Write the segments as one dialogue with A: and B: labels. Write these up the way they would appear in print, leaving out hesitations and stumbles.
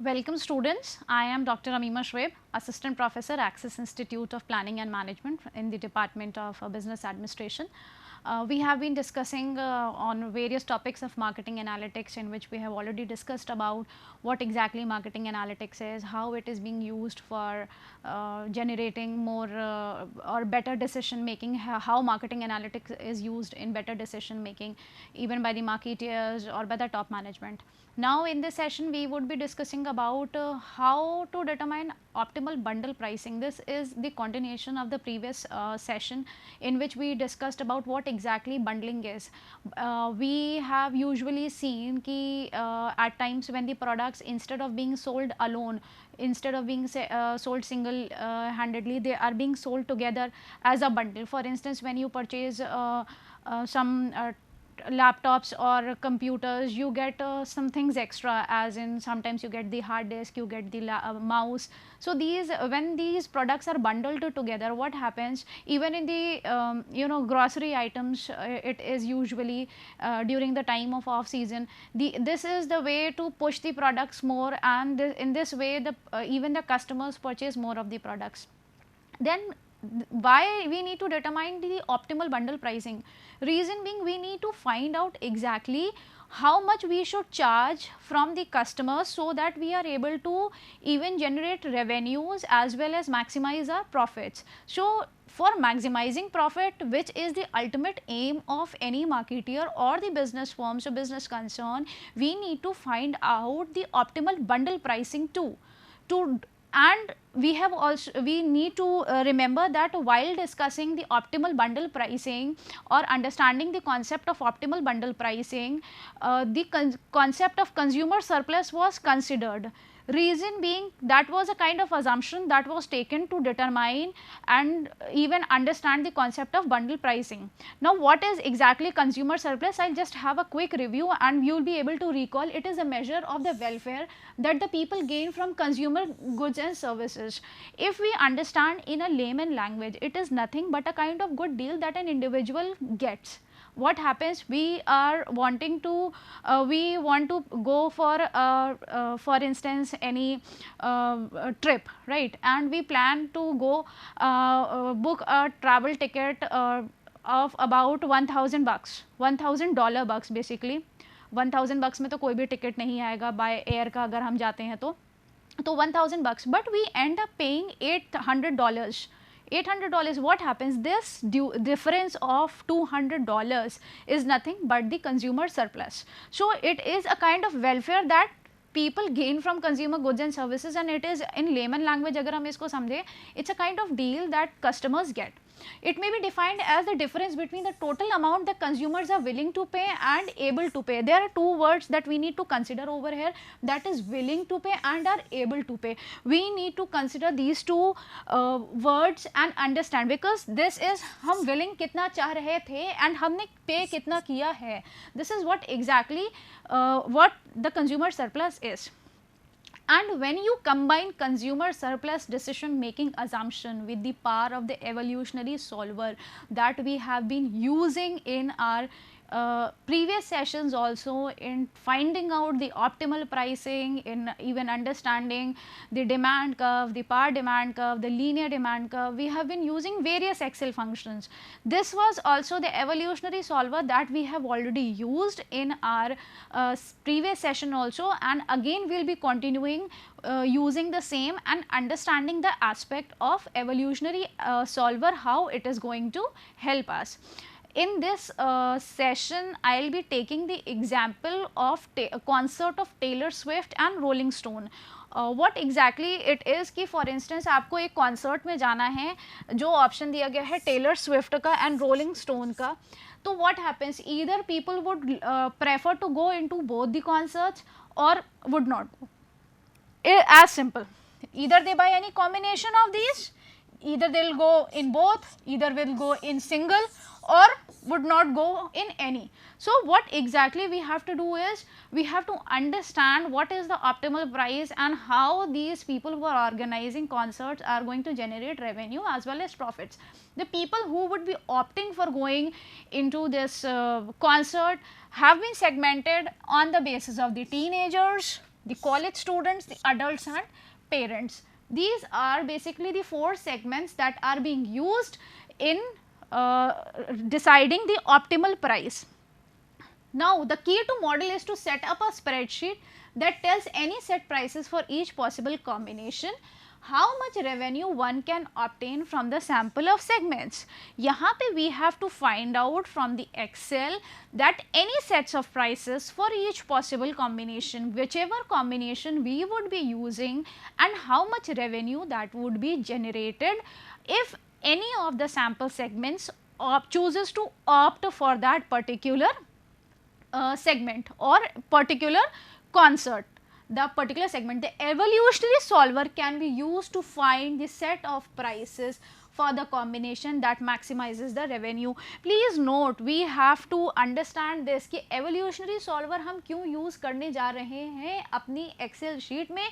A: Welcome students, I am Dr. Amima Shweb, Assistant Professor, Axis Institute of Planning and Management in the Department of Business Administration. We have been discussing on various topics of marketing analytics, in which we have already discussed about what exactly marketing analytics is, how it is being used for generating more or better decision making, how marketing analytics is used in better decision making even by the marketeers or by the top management. Now in this session we would be discussing about how to determine optimal bundle pricing. This is the continuation of the previous session in which we discussed about what exactly bundling is. We have usually seen ki at times when the products, instead of being sold alone, instead of being sold single handedly, they are being sold together as a bundle. For instance, when you purchase some laptops or computers, you get some things extra, as in sometimes you get the hard disk, you get the mouse. So these, when these products are bundled together, what happens, even in the grocery items, it is usually during the time of off season, this is the way to push the products more, and in this way the even the customers purchase more of the products. Then why we need to determine the optimal bundle pricing? Reason being, we need to find out exactly how much we should charge from the customers, so that we are able to even generate revenues as well as maximize our profits. So for maximizing profit, which is the ultimate aim of any marketeer or the business firms or business concern, we need to find out the optimal bundle pricing too. And we need to remember that while discussing the optimal bundle pricing or understanding the concept of optimal bundle pricing, the concept of consumer surplus was considered. Reason being, that was a kind of assumption that was taken to determine and even understand the concept of bundle pricing. Now what is exactly consumer surplus? I'll just have a quick review and you will be able to recall. It is a measure of the welfare that the people gain from consumer goods and services. If we understand in a layman language, it is nothing but a kind of good deal that an individual gets. What happens, we are wanting to we want to go for instance any trip, right, and we plan to go book a travel ticket of about 1000 bucks, $1000 bucks basically. 1000 bucks में तो कोई भी ticket नहीं आएगा by air का, अगर हम जाते हैं तो 1000 bucks, but we end up paying $800. $800, what happens, this difference of $200 is nothing but the consumer surplus. So it is a kind of welfare that people gain from consumer goods and services, and it is, in layman language अगर हम इसको समझे, it's a kind of deal that customers get. It may be defined as the difference between the total amount that consumers are willing to pay and able to pay. There are two words that we need to consider over here, that is willing to pay and are able to pay. We need to consider these two words and understand, because this is हम willing कितना चाह रहे थे and हमने pay कितना किया है. This is what exactly what the consumer surplus is. And when you combine consumer surplus decision making assumption with the power of the evolutionary solver that we have been using in our previous sessions also, in finding out the optimal pricing, in even understanding the demand curve, the power demand curve, the linear demand curve, we have been using various Excel functions. This was also the evolutionary solver that we have already used in our previous session also, and again we will be continuing using the same and understanding the aspect of evolutionary solver, how it is going to help us. In this session, I will be taking the example of a concert of Taylor Swift and Rolling Stone. What exactly it is कि for instance आपको एक concert में जाना है, जो option दिया गया है Taylor Swift का and Rolling Stone का, तो what happens, either people would prefer to go into both the concerts or would not go. As simple, either they buy any combination of these, either they will go in both, either will go in single, or would not go in any. So what exactly we have to do is, we have to understand what is the optimal price and how these people who are organizing concerts are going to generate revenue as well as profits. The people who would be opting for going into this concert have been segmented on the basis of the teenagers, the college students, the adults and parents. These are basically the 4 segments that are being used in deciding the optimal price. Now, the key to model is to set up a spreadsheet that tells any set prices for each possible combination, how much revenue one can obtain from the sample of segments. यहाँ पे we have to find out from the Excel that any sets of prices for each possible combination, whichever combination we would be using, and how much revenue that would be generated if any of the sample segments chooses to opt for that particular segment or particular concert. The particular segment, the evolutionary solver can be used to find the set of prices for the combination that maximizes the revenue. Please note, we have to understand this कि evolutionary solver हम क्यों use करने जा रहे हैं अपनी Excel sheet में,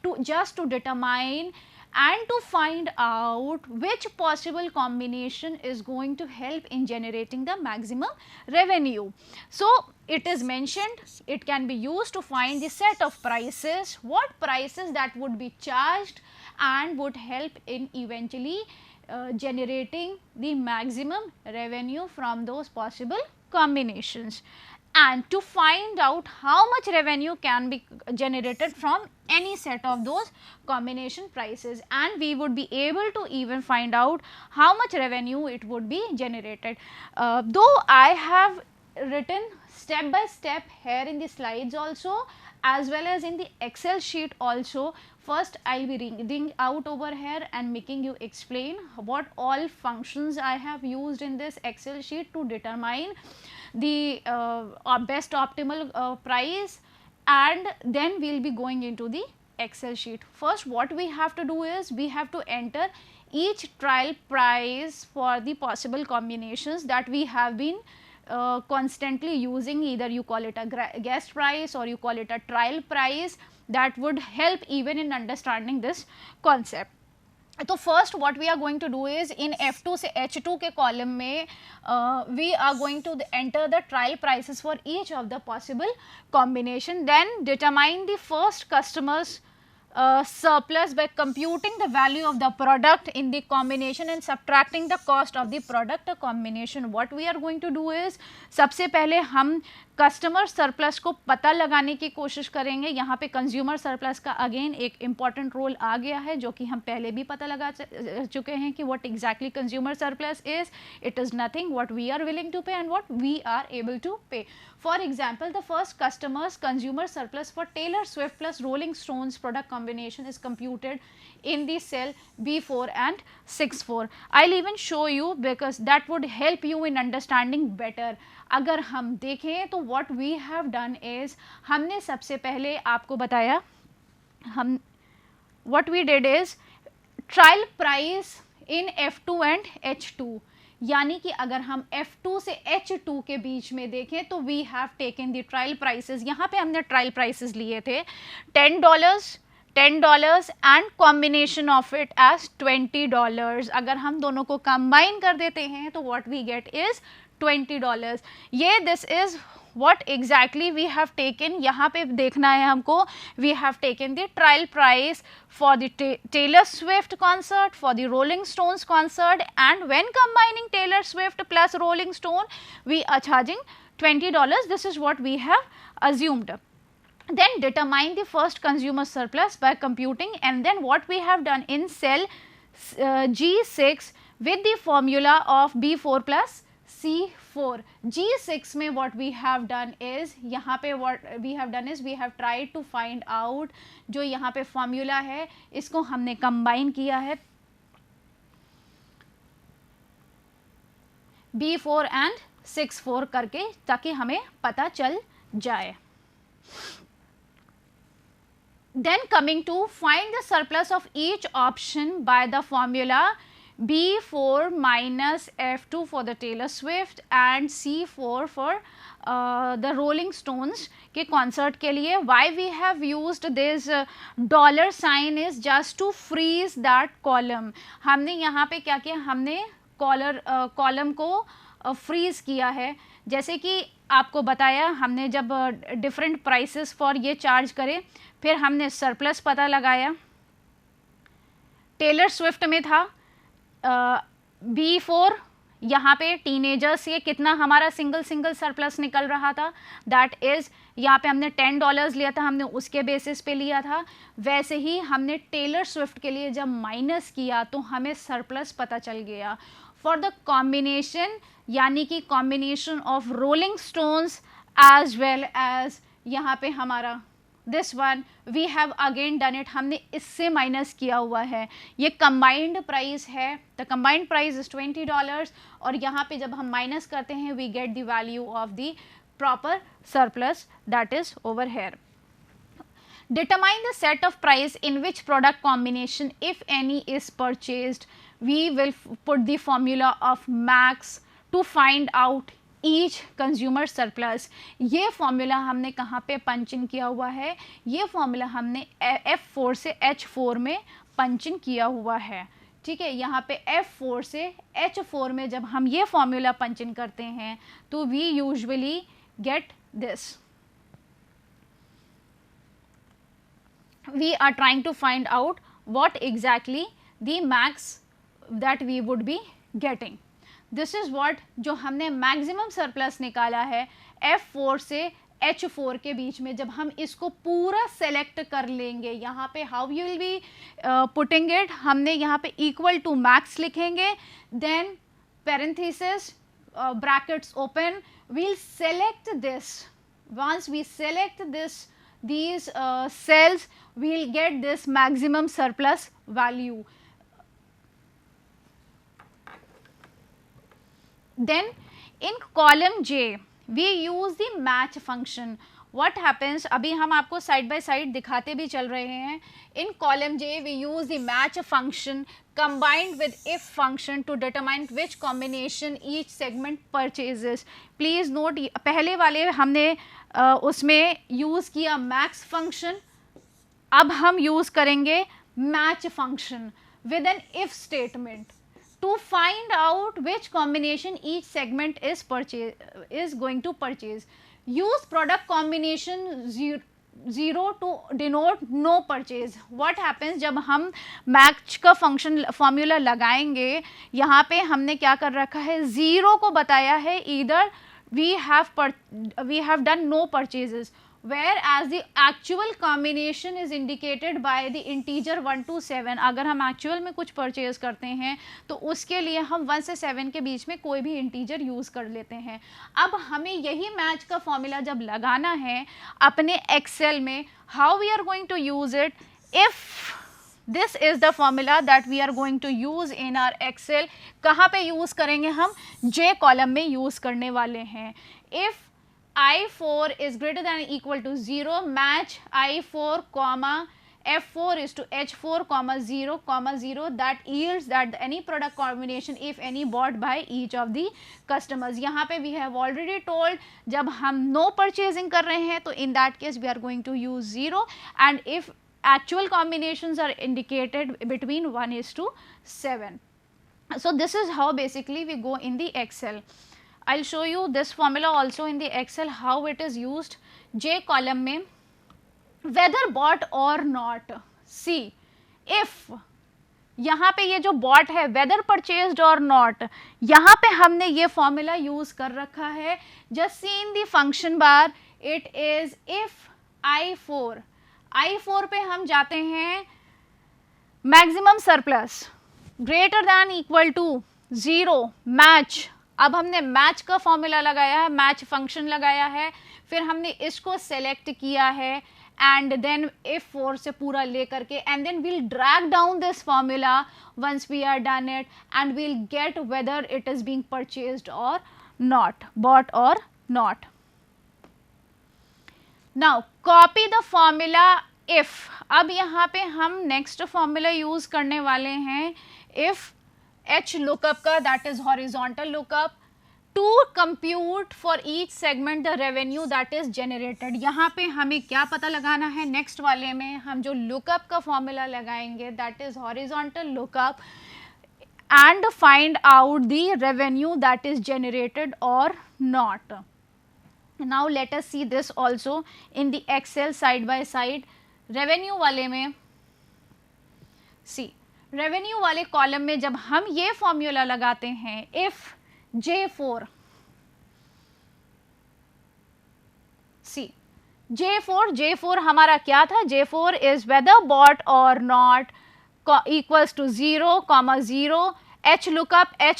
A: to just to determine and to find out which possible combination is going to help in generating the maximum revenue. So, it is mentioned it can be used to find the set of prices, what prices that would be charged and would help in eventually generating the maximum revenue from those possible combinations, and to find out how much revenue can be generated from any set of those combination prices, and we would be able to even find out how much revenue it would be generated. Though I have written step by step here in the slides also, as well as in the Excel sheet also. First I will be reading out over here and making you explain what all functions I have used in this Excel sheet to determine the best optimal price, and then we will be going into the Excel sheet. First, what we have to do is we have to enter each trial price for the possible combinations that we have been constantly using. Either you call it a guest price or you call it a trial price, that would help even in understanding this concept. तो first what we are going to do is in F2 से H2 के column में we are going to enter the trial prices for each of the possible combination, then determine the first customers surplus by computing the value of the product in the combination and subtracting the cost of the product combination. What we are going to do is, सबसे पहले हम customer surplus को पता लगाने की कोशिश करेंगे. यहाँ पे कंज्यूमर सरप्लस का अगेन एक इम्पॉर्टेंट रोल आ गया है, जो कि हम पहले भी पता लगा चुके हैं कि what exactly consumer surplus is. It is nothing what we are willing to pay and what we are able to pay. For example, the first customer's consumer surplus for Taylor Swift plus Rolling Stones product combination is computed in the cell B4 and 64. I'll even show you because that would help you in understanding better. अगर हम देखें तो what we have done is, हमने सबसे पहले आपको बताया, हम what we did is trial price in F2 and H2. यानी कि अगर हम F2 से H2 के बीच में देखें तो we have taken the trial prices. यहाँ पे हमने ट्रायल प्राइसेस लिए थे $10 and combination of it as $20. अगर हम दोनों को कंबाइन कर देते हैं तो व्हाट वी गेट इज $20. ये this is what exactly we have taken. यहाँ पे देखना है हमको, we have taken the trial price for the Taylor Swift concert, for the Rolling Stones concert, and when combining Taylor Swift plus Rolling Stone, we are charging $20. This is what we have assumed. Then determine the first consumer surplus by computing, and then what we have done in cell G6 with the formula of B4 plus C4. G6 में what we have done is, यहाँ पे what we have done is we have tried to find out जो यहाँ पे formula है इसको हमने combine किया है B4 and 64 करके, ताकि हमें पता चल जाए. Then coming to find the surplus of each option by the formula B4 minus F2 for the Taylor Swift and C4 for the Rolling Stones के concert के लिए. Why we have used this dollar sign is just to freeze that column. हमने यहाँ पे क्या किया, हमने column को फ्रीज किया है। जैसे कि आपको बताया हमने, जब डिफरेंट प्राइसेस फॉर ये चार्ज करे, फिर हमने सरप्लस पता लगाया। टेलर स्विफ्ट में था B4, यहाँ पे टीनेजर्स ये कितना हमारा सिंगल सरप्लस निकल रहा था, दैट इज़ यहाँ पे हमने $10 लिया था, हमने उसके बेसिस पे लिया था। वैसे ही हमने टेलर स्विफ्ट के लिए जब माइनस किया तो हमें सरप्लस पता चल गया। फॉर द कॉम्बिनेशन, यानी कि combination of Rolling Stones as well as यहाँ पे हमारा this one, we have again done it, हमने इससे माइनस किया हुआ है। ये कंबाइंड प्राइस है, द कंबाइंड प्राइस इज $20, और यहाँ पे जब हम माइनस करते हैं we get the value of the proper surplus that is over here. Determine the set of price in which product combination, if any, is purchased. We will put the formula of max to find out each consumer surplus. ये formula हमने कहाँ पे पंच इन किया हुआ है? ये formula हमने F4 से H4 में पंच इन किया हुआ है। ठीक है, यहाँ पे F4 से H4 में जब हम ये फॉर्मूला पंच इन करते हैं तो we usually get this. We are trying to find out what exactly the max that we would be getting. This is what जो हमने maximum surplus निकाला है F4 से H4 के बीच में, जब हम इसको पूरा select कर लेंगे, यहाँ पे how you will be putting it, हमने यहाँ पे equal to max लिखेंगे, then parenthesis brackets open, we'll select this. Once we select these cells, we'll get this maximum surplus value. Then in column J we use the match function. What happens, अभी हम आपको side by side दिखाते भी चल रहे हैं। In column J we use the match function combined with if function to determine which combination each segment purchases. Please note, पहले वाले हमने उसमें यूज़ किया मैक्स फंक्शन, अब हम यूज़ करेंगे match function with an if statement to find out which combination each segment is going to purchase. Use product combination 0 to denote no purchase. What happens, जब हम मैच का function formula लगाएंगे, यहाँ पे हमने क्या कर रखा है, 0 को बताया है either we have done no purchases, whereas the actual combination is indicated by the integer 1 to 7. अगर हम एक्चुअल में कुछ परचेज करते हैं तो उसके लिए हम 1 से 7 के बीच में कोई भी इंटीजर यूज़ कर लेते हैं। अब हमें यही मैच का फॉर्मूला जब लगाना है अपने एक्सेल में, how we are going to use it, if this is the formula that we are going to use in our Excel. कहाँ पे यूज़ करेंगे हम? जे कॉलम में यूज़ करने वाले हैं। If I4 is greater than or equal to 0, match I4 comma F4 is to H4 comma 0 comma 0, that yields that any product combination if any bought by each of the customers. यहाँ पे we have already told, जब हम no purchasing कर रहे हैं तो in that case we are going to use 0, and if actual combinations are indicated between 1 is to 7. So this is how basically we go in the Excel. I'll show you this formula also in the Excel how it is used. J column में whether bought or not, see if यहाँ पे ये जो bought है whether purchased or not, यहाँ पे हमने ये formula use कर रखा है। just see in the function bar it is if I4 पे हम जाते हैं maximum surplus greater than equal to 0 match। अब हमने मैच का फॉर्मूला लगाया है, मैच फंक्शन लगाया है, फिर हमने इसको सेलेक्ट किया है एंड देन F4 से पूरा लेकर के, and then we'll drag down this formula once we are done it and we'll get whether it is being purchased और नॉट, बॉट और not. Now copy the formula if. अब यहाँ पे हम नेक्स्ट फॉर्मूला यूज करने वाले हैं if H lookup का, that is horizontal lookup, to compute for each segment the revenue that is generated. यहाँ पे हमें क्या पता लगाना है, नेक्स्ट वाले में हम जो lookup का फॉर्मूला लगाएंगे that is horizontal lookup and find out the revenue that is generated or not. Now let us see this also in the Excel side by side. Revenue वाले में सी, रेवेन्यू वाले column में जब हम ये formula लगाते हैं, इफ J4 सी, J4 हमारा क्या था, J4 इज वेदर बॉट और not equals to 0, H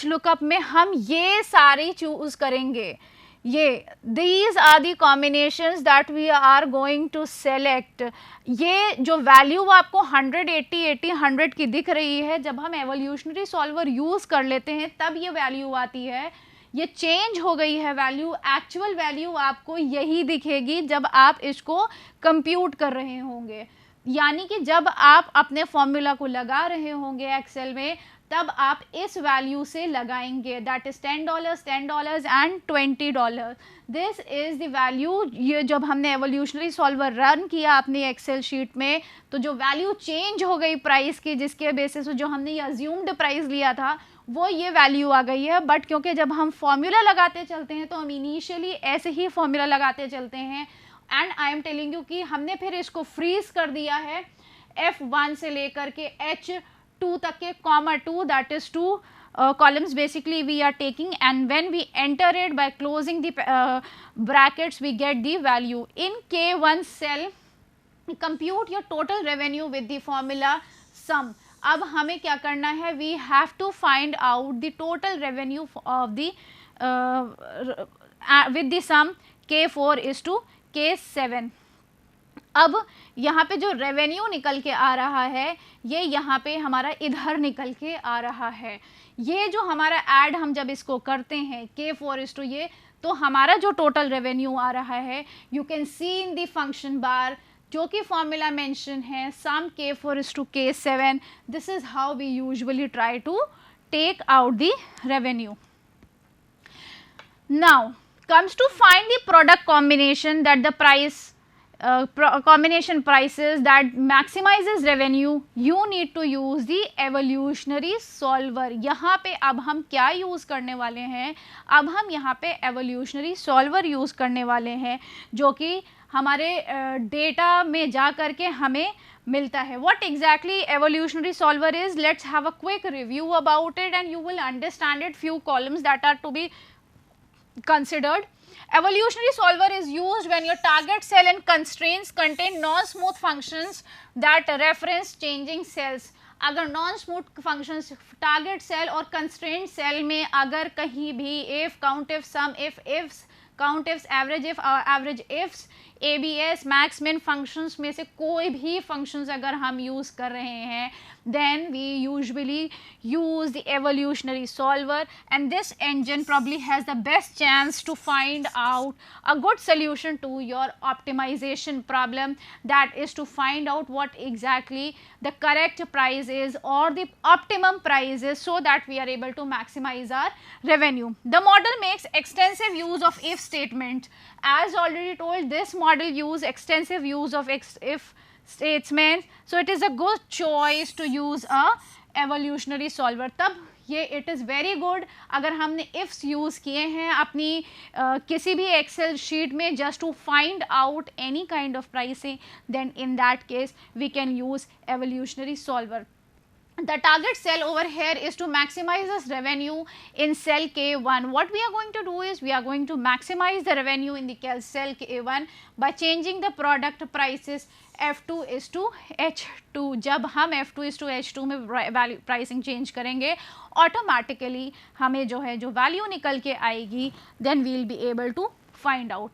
A: lookup में हम ये सारी चूज करेंगे, ये these are the combinations that we are going to select. ये जो वैल्यू आपको 180 80 100 की दिख रही है, जब हम एवोल्यूशनरी सॉल्वर यूज़ कर लेते हैं तब ये वैल्यू आती है। ये चेंज हो गई है वैल्यू, एक्चुअल वैल्यू आपको यही दिखेगी जब आप इसको कंप्यूट कर रहे होंगे, यानी कि जब आप अपने फॉर्मूला को लगा रहे होंगे एक्सेल में, तब आप इस वैल्यू से लगाएंगे, that is $10 and $20। This is the value. ये जब हमने एवोल्यूशनरी सॉल्वर रन किया अपनी एक्सेल शीट में, तो जो वैल्यू चेंज हो गई प्राइस की, जिसके बेसिस जो हमने ये अज्यूम्ड प्राइस लिया था, वो ये वैल्यू आ गई है। बट क्योंकि जब हम फॉर्मूला लगाते चलते हैं तो हम इनिशियली ऐसे ही फॉर्मूला लगाते चलते हैं, and I am telling you कि हमने फिर इसको फ्रीज कर दिया है F1 से लेकर के H2 तक के, (2), that is 2 columns basically we are taking, and when we enter it by closing the brackets we get the value in K1 cell. Compute your total revenue with the formula sum. अब हमें क्या करना है, we have to find out the total revenue of the with the sum K4 is to K7. अब यहाँ पे जो revenue निकल के आ रहा है, ये यहाँ पे हमारा इधर निकल के आ रहा है। ये जो हमारा ऐड हम जब इसको करते हैं K4 is to ये, तो हमारा जो टोटल रेवेन्यू आ रहा है, you can see in the function bar, जो कि फॉर्मूला मेंशन है, sum K4 is to K7. This is how we usually try to take out the revenue. Now comes to find the product combination that the price combination prices that maximizes revenue. You need to use the evolutionary solver. यहाँ पे अब हम क्या use करने वाले हैं, अब हम यहाँ पे evolutionary solver यूज़ करने वाले हैं, जो कि हमारे डेटा में जा करके हमें मिलता है. What exactly evolutionary solver is? Let's have a quick review about it and you will understand it. Few columns that are to be considered. Evolutionary solver is used when your target cell and constraints contain non-smooth functions that reference changing cells. अगर non smooth functions target cell और constraint cell में अगर कहीं भी if, count if, sum if, ifs, count ifs, average if, average ifs, ABS, max min functions में से कोई भी फंक्शंस अगर हम यूज़ कर रहे हैं, then we usually use the evolutionary solver, and this engine probably has the best chance to find out a good solution to your optimization problem, that is to find out what exactly the correct price is or the optimum price is, so that we are able to maximize our revenue. The model makes extensive use of if statement. As already told, this model use extensive use of if statements, so it is a good choice to use a evolutionary solver. तब ये it is very good अगर हमने ifs use किए हैं अपनी किसी भी excel sheet में just to find out any kind of pricing, then in that case we can use evolutionary solver. The target cell over here is to maximize this revenue in cell K1. What we are going to do is we are going to maximize the revenue in the cell K1 by changing the product prices F2 is to H2. जब हम F2 is to H2 में pricing change करेंगे, automatically हमें जो है जो value निकल के आएगी, then we will be able to find out.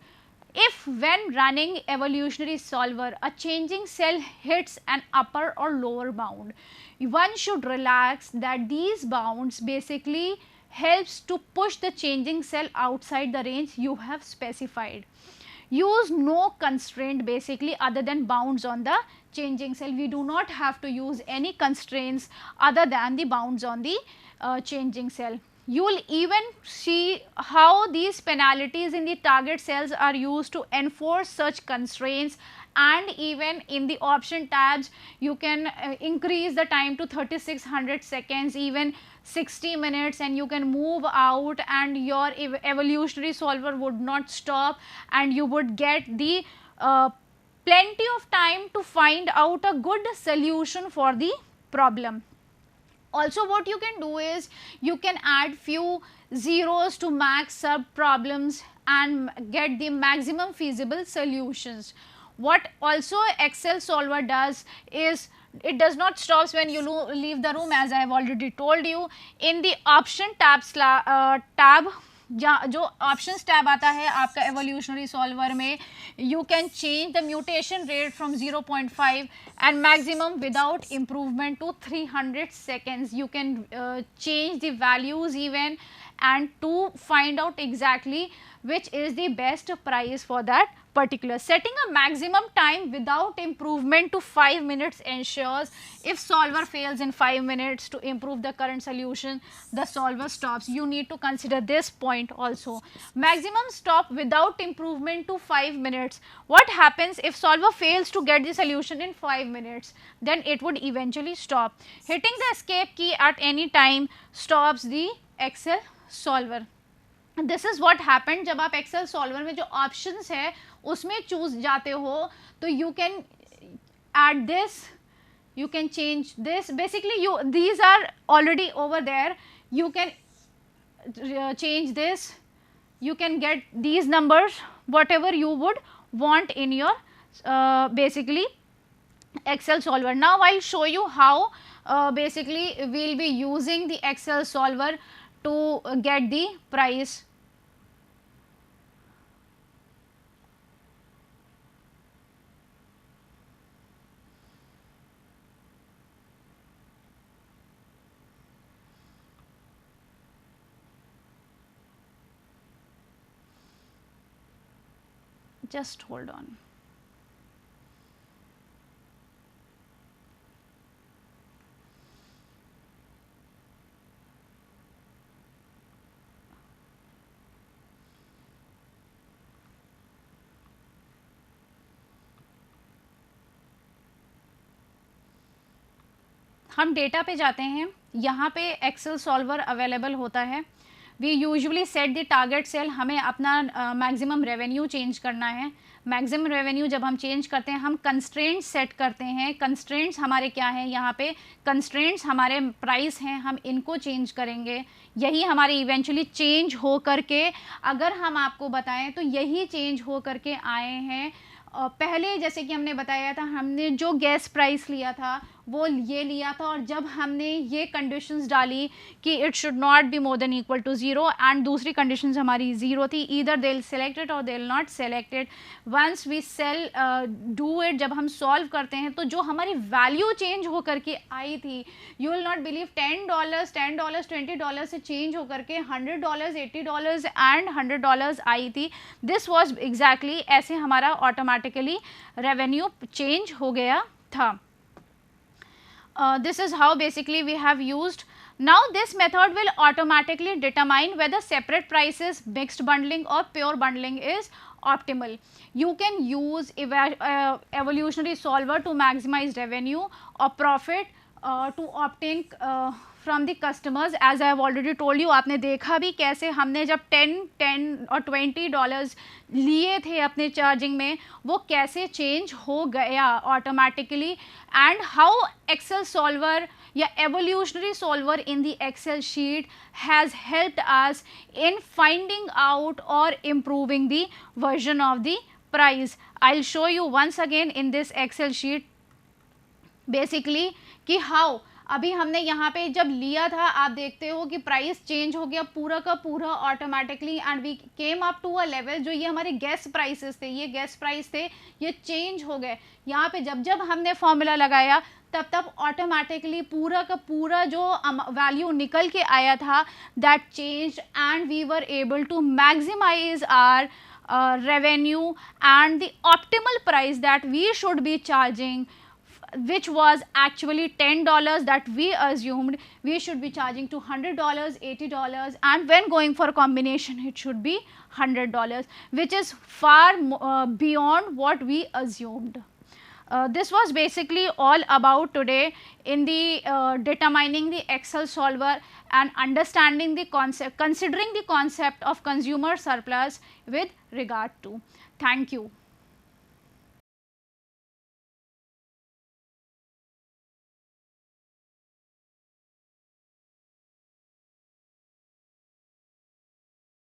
A: If when running evolutionary solver a changing cell hits an upper or lower bound, one should relax that these bounds basically helps to push the changing cell outside the range you have specified. Use no constraint basically other than bounds on the changing cell. We do not have to use any constraints other than the bounds on the changing cell. You will even see how these penalties in the target cells are used to enforce such constraints and even in the option tabs you can increase the time to 3600 seconds, even 60 minutes, and you can move out and your evolutionary solver would not stop and you would get the plenty of time to find out a good solution for the problem. Also what you can do is you can add few zeros to max sub problems and get the maximum feasible solutions. What also Excel solver does is it does not stop when you leave the room, as I have already told you. In the option tab जो options tab आता है आपका evolutionary solver में, you can change the mutation rate from 0.5 and maximum without improvement to 300 seconds. You can change the values even and to find out exactly which is the best price for that particular. Setting a maximum time without improvement to 5 minutes ensures if solver fails in 5 minutes to improve the current solution, the solver stops. You need to consider this point also. Maximum stop without improvement to 5 minutes. What happens if solver fails to get the solution in 5 minutes? Then it would eventually stop. Hitting the escape key at any time stops the Excel solver. This is what happen जब आप Excel solver में जो options है उसमें choose जाते हो तो you can add this, you can change this. Basically these are already over there. You can change this, you can get these numbers whatever you would want in your basically Excel solver. Now I'll show you how basically we'll be using the Excel solver to get the price. Just hold on. हम data पे जाते हैं, यहाँ पे Excel solver available होता है. We usually set the target cell. हमें अपना मैक्सिमम रेवेन्यू चेंज करना है. मैक्सिमम रेवेन्यू जब हम चेंज करते हैं हम कंस्ट्रेंट्स सेट करते हैं. कंस्ट्रेंट्स हमारे क्या हैं, यहाँ पे कंस्ट्रेंट्स हमारे प्राइस हैं, हम इनको चेंज करेंगे. यही हमारे इवेंचुअली चेंज हो करके, अगर हम आपको बताएं तो यही चेंज हो करके आए हैं. पहले जैसे कि हमने बताया था, हमने जो गैस प्राइस लिया था वो ये लिया था, और जब हमने ये कंडीशंस डाली कि it should not be more than equal to zero and दूसरी कंडीशंस हमारी ज़ीरो थी, either they will select it or they will not select it. Once we sell do it, जब हम सॉल्व करते हैं तो जो हमारी वैल्यू चेंज होकर के आई थी, यू विल नॉट बिलीव, $10 $20 से चेंज होकर के $100 $80 एंड $100 आई थी. दिस वॉज एग्जैक्टली ऐसे हमारा ऑटोमेटिकली रेवेन्यू चेंज हो गया था. This is how basically we have used. Now this method will automatically determine whether separate prices, mixed bundling or pure bundling is optimal. You can use evolutionary solver to maximize revenue or profit to obtain from the customers. As I have already told you, आपने देखा भी कैसे हमने जब 10 और $20 लिए थे अपने चार्जिंग में, वो कैसे चेंज हो गया automatically. And how Excel solver या evolutionary solver in the Excel sheet has helped us in finding out और improving the version of the price. I will show you once again in this Excel sheet basically कि how अभी हमने यहाँ पे जब लिया था, आप देखते हो कि प्राइस चेंज हो गया पूरा का पूरा automatically, and we came up to a level, जो ये हमारे गैस प्राइसेस थे, ये गैस प्राइस थे, ये चेंज हो गए. यहाँ पे जब जब हमने फॉर्मूला लगाया तब तब ऑटोमेटिकली पूरा का पूरा जो वैल्यू निकल के आया था, that change and we were able to maximise our revenue and the optimal price that we should be charging which was actually $10 that we assumed, we should be charging to $100, $80, and when going for a combination it should be $100, which is far beyond what we assumed. This was basically all about today in the determining the Excel solver and understanding the concept, considering the concept of consumer surplus with regard to. Thank you.